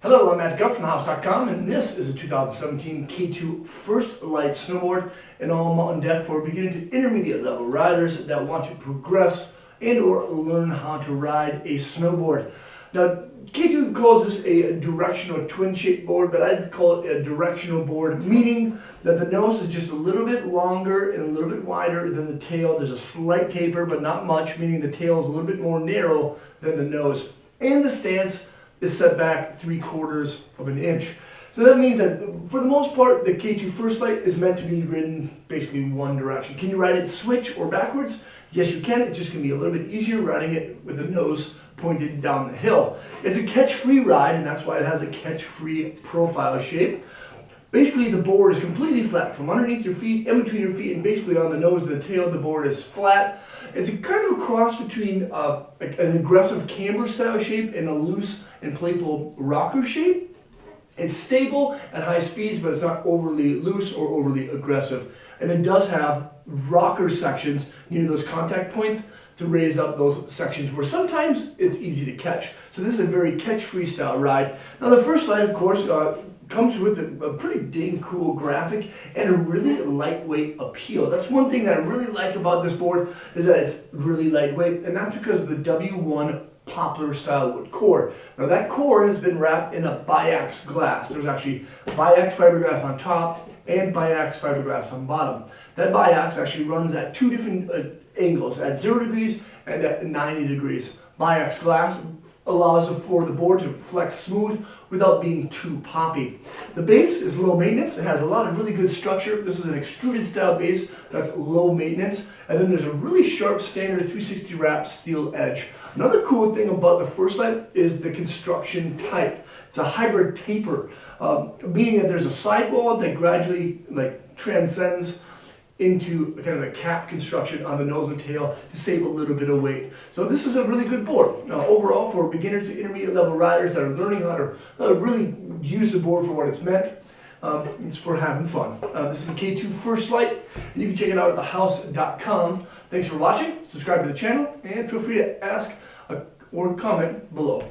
Hello, I'm Matt Guff from thehouse.com, and this is a 2017 K2 First Light Snowboard, an all-mountain deck for beginning to intermediate level riders that want to progress and or learn how to ride a snowboard. Now, K2 calls this a directional twin-shaped board, but I'd call it a directional board, meaning that the nose is just a little bit longer and a little bit wider than the tail. There's a slight taper, but not much, meaning the tail is a little bit more narrow than the nose. And the stance is set back 3/4 of an inch. So that means that for the most part, the K2 First Light is meant to be ridden basically one direction. Can you ride it switch or backwards? Yes, you can. It's just going to be a little bit easier riding it with the nose pointed down the hill. It's a catch-free ride, and that's why it has a catch-free profile shape. Basically, the board is completely flat from underneath your feet, in between your feet, and basically on the nose and the tail of the board is flat. It's a kind of a cross between an aggressive camber style shape and a loose and playful rocker shape. It's stable at high speeds, but it's not overly loose or overly aggressive. And it does have rocker sections near those contact points to raise up those sections where sometimes it's easy to catch. So this is a very catch-free style ride. Now the First Light, of course, comes with a pretty dang cool graphic and a really lightweight appeal. That's one thing that I really like about this board, is that it's really lightweight, and that's because of the W1 poplar style wood core. Now that core has been wrapped in a biax glass. There's actually biax fiberglass on top and biax fiberglass on bottom. That biax actually runs at two different angles, at 0 degrees and at 90 degrees. Biax glass allows for the board to flex smooth without being too poppy. The base is low maintenance. It has a lot of really good structure. This is an extruded style base that's low maintenance. And then there's a really sharp standard 360 wrap steel edge. Another cool thing about the First Light is the construction type. It's a hybrid taper, meaning that there's a sidewall that gradually transcends into kind of a cap construction on the nose and tail to save a little bit of weight. So this is a really good board. Now overall, for beginner to intermediate level riders that are learning how to really use the board for what it's meant, it's for having fun. This is the K2 First Light, and you can check it out at thehouse.com. Thanks for watching, subscribe to the channel, and feel free to ask or comment below.